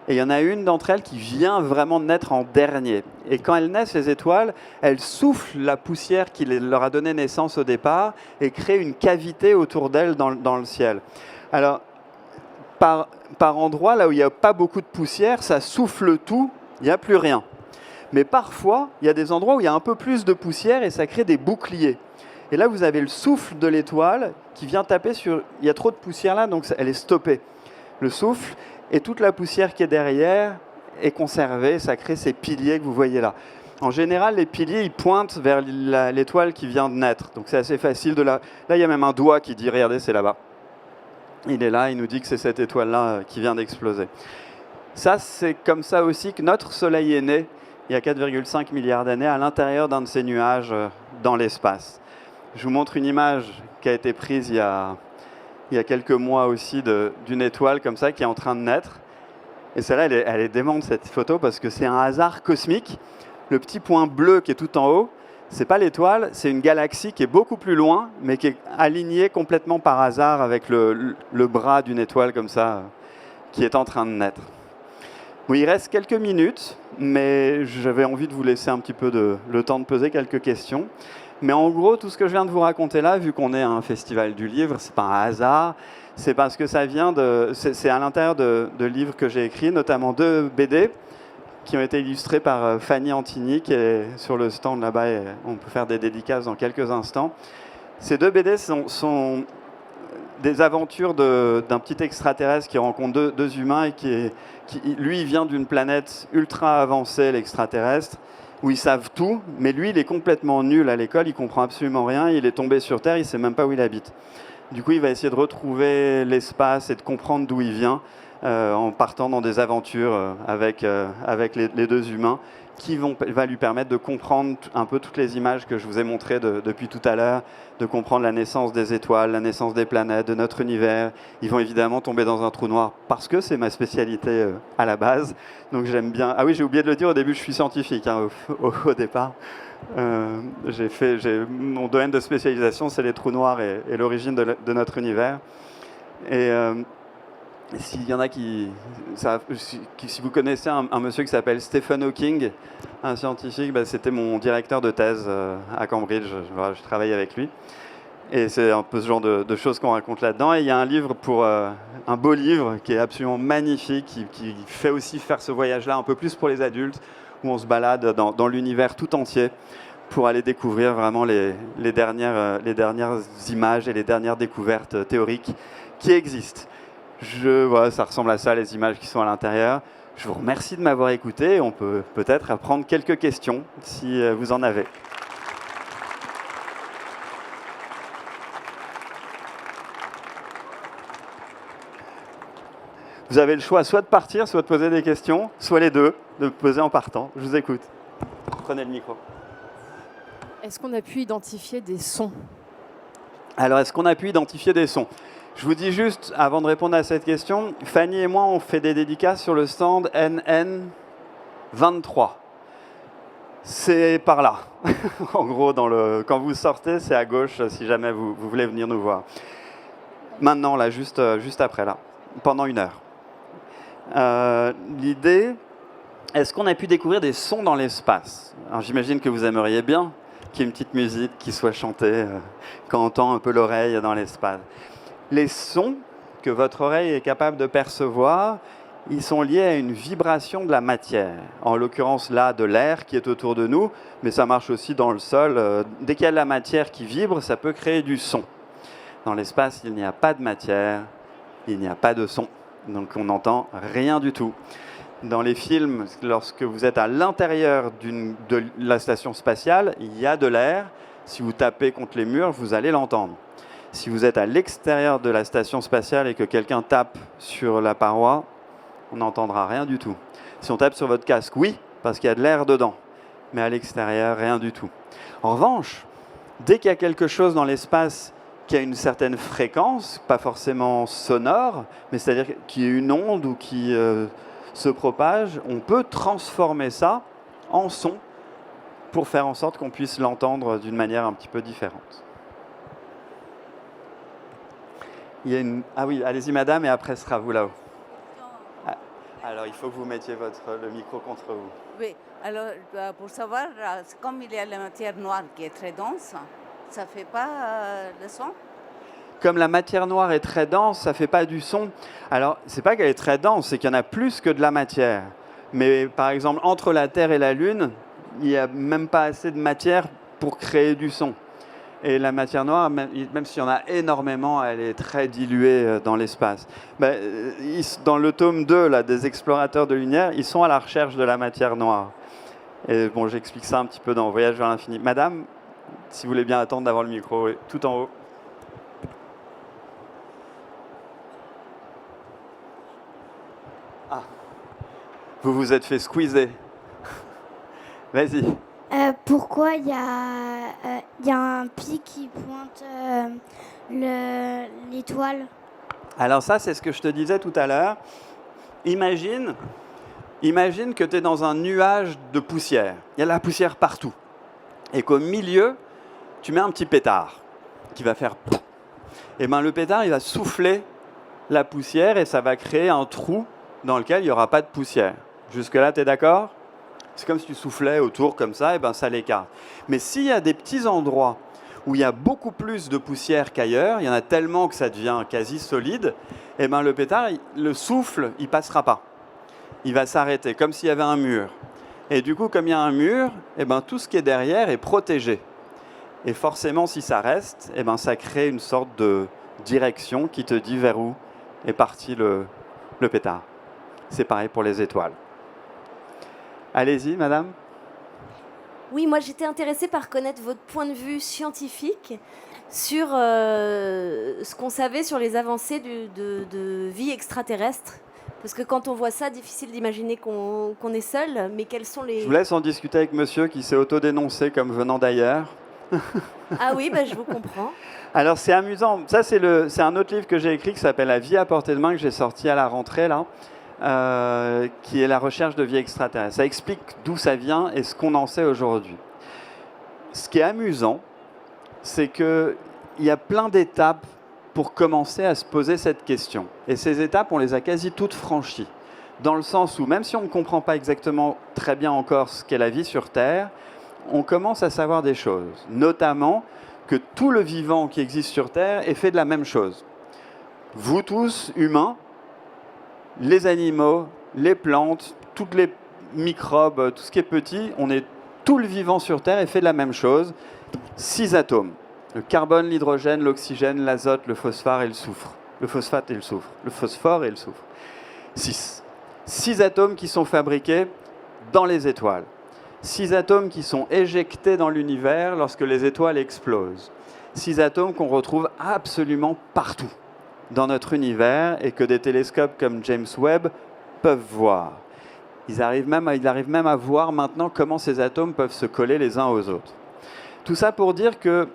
et il y en a une d'entre elles qui vient vraiment de naître en dernier. Et quand elles naissent, les étoiles, elles soufflent la poussière qui leur a donné naissance au départ et créent une cavité autour d'elles dans le ciel. Alors, par endroits, là où il n'y a pas beaucoup de poussière, ça souffle tout, il n'y a plus rien. Mais parfois, il y a des endroits où il y a un peu plus de poussière et ça crée des boucliers. Et là, vous avez le souffle de l'étoile qui vient taper sur... Il y a trop de poussière là, donc elle est stoppée. Le souffle et toute la poussière qui est derrière est conservée. Ça crée ces piliers que vous voyez là. En général, les piliers, ils pointent vers l'étoile qui vient de naître. Donc c'est assez facile de la... Là, il y a même un doigt qui dit, regardez, c'est là-bas. Il est là, il nous dit que c'est cette étoile-là qui vient d'exploser. Ça, c'est comme ça aussi que notre Soleil est né, il y a 4,5 milliards d'années, à l'intérieur d'un de ces nuages dans l'espace. Je vous montre une image qui a été prise il y a quelques mois aussi d'une étoile comme ça qui est en train de naître. Et celle-là, elle est démente, cette photo, parce que c'est un hasard cosmique. Le petit point bleu qui est tout en haut, c'est pas l'étoile, c'est une galaxie qui est beaucoup plus loin, mais qui est alignée complètement par hasard avec le bras d'une étoile comme ça, qui est en train de naître. Oui, il reste quelques minutes, mais j'avais envie de vous laisser un petit peu le temps de poser quelques questions. Mais en gros, tout ce que je viens de vous raconter là, vu qu'on est à un festival du livre, c'est pas un hasard, c'est parce que ça vient c'est à l'intérieur de livres que j'ai écrits, notamment 2 BD, qui ont été illustrés par Fanny Antini, qui est sur le stand là-bas, et on peut faire des dédicaces dans quelques instants. Ces 2 BD sont des aventures d'un petit extraterrestre qui rencontre deux humains et qui lui, vient d'une planète ultra avancée, l'extraterrestre, où ils savent tout, mais lui, il est complètement nul à l'école, il comprend absolument rien, il est tombé sur Terre, il ne sait même pas où il habite. Du coup, il va essayer de retrouver l'espace et de comprendre d'où il vient, en partant dans des aventures avec les 2 humains qui va lui permettre de comprendre un peu toutes les images que je vous ai montrées depuis tout à l'heure, de comprendre la naissance des étoiles, la naissance des planètes, de notre univers. Ils vont évidemment tomber dans un trou noir parce que c'est ma spécialité à la base. Donc j'aime bien... Ah oui, j'ai oublié de le dire, au début je suis scientifique au départ. Mon domaine de spécialisation, c'est les trous noirs et l'origine de notre univers. Et s'il y en a si vous connaissez un monsieur qui s'appelle Stephen Hawking, un scientifique, c'était mon directeur de thèse à Cambridge. Je travaille avec lui. Et c'est un peu ce genre de choses qu'on raconte là-dedans. Et il y a un livre un beau livre qui est absolument magnifique, qui fait aussi faire ce voyage-là un peu plus pour les adultes, où on se balade dans l'univers tout entier pour aller découvrir vraiment les dernières images et les dernières découvertes théoriques qui existent. Voilà, ça ressemble à ça, les images qui sont à l'intérieur. Je vous remercie de m'avoir écouté. On peut peut-être prendre quelques questions si vous en avez. Vous avez le choix soit de partir, soit de poser des questions, soit les deux, de poser en partant. Je vous écoute. Prenez le micro. Est-ce qu'on a pu identifier des sons ? Alors, est-ce qu'on a pu identifier des sons ? Je vous dis juste, avant de répondre à cette question, Fanny et moi, on fait des dédicaces sur le stand NN23. C'est par là. En gros, quand vous sortez, c'est à gauche, si jamais vous voulez venir nous voir. Maintenant, là, juste après, là, pendant 1 heure. L'idée, est-ce qu'on a pu découvrir des sons dans l'espace ? Alors, j'imagine que vous aimeriez bien qu'il y ait une petite musique qui soit chantée quand on tend un peu l'oreille dans l'espace. Les sons que votre oreille est capable de percevoir, ils sont liés à une vibration de la matière. En l'occurrence, là, de l'air qui est autour de nous, mais ça marche aussi dans le sol. Dès qu'il y a de la matière qui vibre, ça peut créer du son. Dans l'espace, il n'y a pas de matière, il n'y a pas de son. Donc on n'entend rien du tout. Dans les films, lorsque vous êtes à l'intérieur de la station spatiale, il y a de l'air. Si vous tapez contre les murs, vous allez l'entendre. Si vous êtes à l'extérieur de la station spatiale et que quelqu'un tape sur la paroi, on n'entendra rien du tout. Si on tape sur votre casque, oui, parce qu'il y a de l'air dedans. Mais à l'extérieur, rien du tout. En revanche, dès qu'il y a quelque chose dans l'espace qui a une certaine fréquence, pas forcément sonore, mais c'est-à-dire qu'il y a une onde ou qui se propage, on peut transformer ça en son pour faire en sorte qu'on puisse l'entendre d'une manière un petit peu différente. Il y a Ah oui, allez-y madame, et après ce sera vous là-haut. Alors il faut que vous mettiez le micro contre vous. Oui, alors pour savoir, comme il y a la matière noire qui est très dense, ça ne fait pas le son ? Comme la matière noire est très dense, ça ne fait pas du son. Alors, c'est pas qu'elle est très dense, c'est qu'il y en a plus que de la matière. Mais par exemple, entre la Terre et la Lune, il n'y a même pas assez de matière pour créer du son. Et la matière noire, même s'il y en a énormément, elle est très diluée dans l'espace. Dans le tome 2 là, des explorateurs de lumière, ils sont à la recherche de la matière noire. Et bon, j'explique ça un petit peu dans Voyage vers l'infini. Madame, si vous voulez bien attendre d'avoir le micro, oui, tout en haut. Ah, vous vous êtes fait squeezer. Vas-y. Pourquoi il y a un pic qui pointe l'étoile? Alors ça, c'est ce que je te disais tout à l'heure. Imagine que tu es dans un nuage de poussière. Il y a de la poussière partout. Et qu'au milieu, tu mets un petit pétard qui va faire... Et bien le pétard, il va souffler la poussière et ça va créer un trou dans lequel il n'y aura pas de poussière. Jusque-là, tu es d'accord ? C'est comme si tu soufflais autour comme ça, et ben ça l'écarte. Mais s'il y a des petits endroits où il y a beaucoup plus de poussière qu'ailleurs, il y en a tellement que ça devient quasi solide, et ben le pétard, le souffle, il passera pas. Il va s'arrêter, comme s'il y avait un mur. Et du coup, comme il y a un mur, et ben tout ce qui est derrière est protégé. Et forcément, si ça reste, et ben ça crée une sorte de direction qui te dit vers où est parti le pétard. C'est pareil pour les étoiles. Allez-y, madame. Oui, moi j'étais intéressée par connaître votre point de vue scientifique sur ce qu'on savait sur les avancées de vie extraterrestre. Parce que quand on voit ça, difficile d'imaginer qu'on est seul, mais quels sont les... Je vous laisse en discuter avec monsieur qui s'est autodénoncé comme venant d'ailleurs. Ah oui, je vous comprends. Alors c'est amusant, ça c'est un autre livre que j'ai écrit qui s'appelle La vie à portée de main, que j'ai sorti à la rentrée là. Qui est la recherche de vie extraterrestre. Ça explique d'où ça vient et ce qu'on en sait aujourd'hui. Ce qui est amusant, c'est qu'il y a plein d'étapes pour commencer à se poser cette question. Et ces étapes, on les a quasi toutes franchies. Dans le sens où, même si on ne comprend pas exactement très bien encore ce qu'est la vie sur Terre, on commence à savoir des choses. Notamment que tout le vivant qui existe sur Terre est fait de la même chose. Vous tous, humains, les animaux, les plantes, tous les microbes, tout ce qui est petit, tout le vivant sur Terre est fait de la même chose. 6 atomes. Le carbone, l'hydrogène, l'oxygène, l'azote, le phosphore et le soufre. Le phosphate et le soufre. Le phosphore et le soufre. 6. 6 atomes qui sont fabriqués dans les étoiles. 6 atomes qui sont éjectés dans l'univers lorsque les étoiles explosent. 6 atomes qu'on retrouve absolument partout dans notre univers et que des télescopes comme James Webb peuvent voir. Ils arrivent même à voir maintenant comment ces atomes peuvent se coller les uns aux autres. Tout ça pour dire que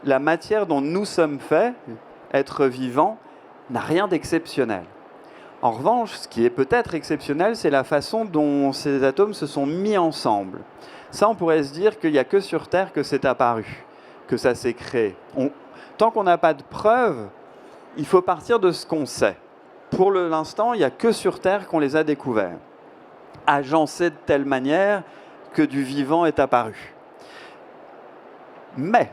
la matière dont nous sommes faits, être vivant, n'a rien d'exceptionnel. En revanche, ce qui est peut-être exceptionnel, c'est la façon dont ces atomes se sont mis ensemble. Ça, on pourrait se dire qu'il n'y a que sur Terre que c'est apparu, que ça s'est créé. Tant qu'on n'a pas de preuves, il faut partir de ce qu'on sait. Pour l'instant, il n'y a que sur Terre qu'on les a découverts, agencés de telle manière que du vivant est apparu. Mais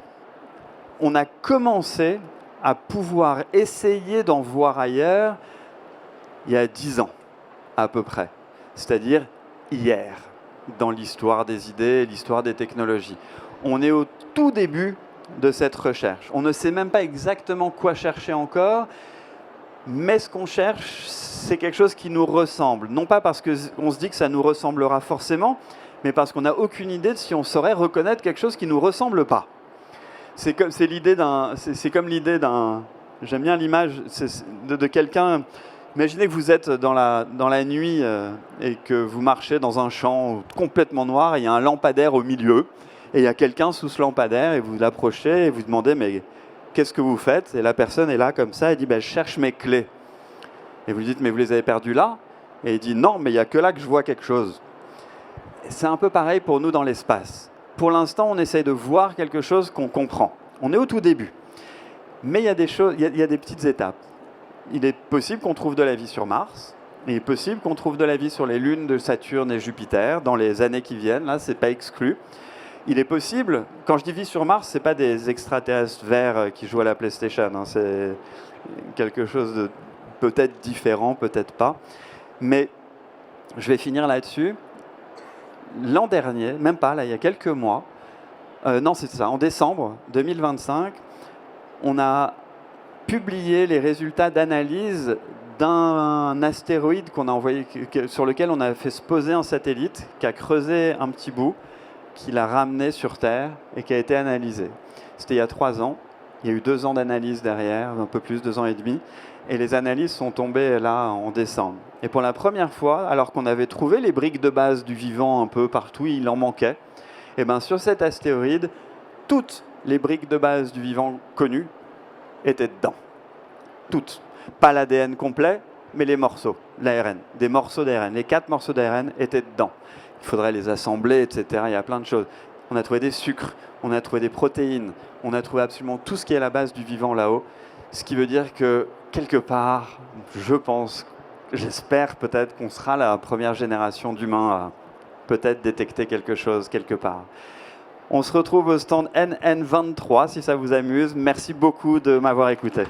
on a commencé à pouvoir essayer d'en voir ailleurs il y a 10 ans, à peu près. C'est-à-dire hier, dans l'histoire des idées et l'histoire des technologies. On est au tout début de cette recherche. On ne sait même pas exactement quoi chercher encore, mais ce qu'on cherche, c'est quelque chose qui nous ressemble. Non pas parce qu'on se dit que ça nous ressemblera forcément, mais parce qu'on n'a aucune idée de si on saurait reconnaître quelque chose qui ne nous ressemble pas. C'est comme l'idée d'un... J'aime bien l'image de quelqu'un... Imaginez que vous êtes dans la nuit et que vous marchez dans un champ complètement noir et il y a un lampadaire au milieu. Et il y a quelqu'un sous ce lampadaire et vous l'approchez et vous demandez « mais qu'est-ce que vous faites ?» Et la personne est là comme ça et dit « je cherche mes clés ». Et vous lui dites « mais vous les avez perdues là ?» Et il dit « non, mais il n'y a que là que je vois quelque chose ». C'est un peu pareil pour nous dans l'espace. Pour l'instant, on essaye de voir quelque chose qu'on comprend. On est au tout début. Mais il y a des choses, il y a des petites étapes. Il est possible qu'on trouve de la vie sur Mars. Il est possible qu'on trouve de la vie sur les lunes de Saturne et Jupiter dans les années qui viennent. Là, c'est pas exclu. Il est possible, quand je dis vie sur Mars, ce n'est pas des extraterrestres verts qui jouent à la PlayStation. Hein, c'est quelque chose de peut-être différent, peut-être pas. Mais je vais finir là-dessus. L'an dernier, même pas, là, il y a quelques mois, Non, c'est ça. En décembre 2025, on a publié les résultats d'analyse d'un astéroïde qu'on a envoyé, sur lequel on a fait se poser un satellite, qui a creusé un petit bout, qui l'a ramené sur Terre et qui a été analysé. C'était il y a 3 ans. Il y a eu 2 ans d'analyse derrière, un peu plus, 2 ans et demi. Et les analyses sont tombées là en décembre. Et pour la première fois, alors qu'on avait trouvé les briques de base du vivant un peu partout, il en manquait. Et bien sur cet astéroïde, toutes les briques de base du vivant connues étaient dedans. Toutes. Pas l'ADN complet, mais les morceaux, l'ARN. Des morceaux d'ARN. Les 4 morceaux d'ARN étaient dedans. Il faudrait les assembler, etc. Il y a plein de choses. On a trouvé des sucres, on a trouvé des protéines, on a trouvé absolument tout ce qui est à la base du vivant là-haut. Ce qui veut dire que, quelque part, je pense, j'espère peut-être qu'on sera la première génération d'humains à peut-être détecter quelque chose quelque part. On se retrouve au stand NN23 si ça vous amuse. Merci beaucoup de m'avoir écouté.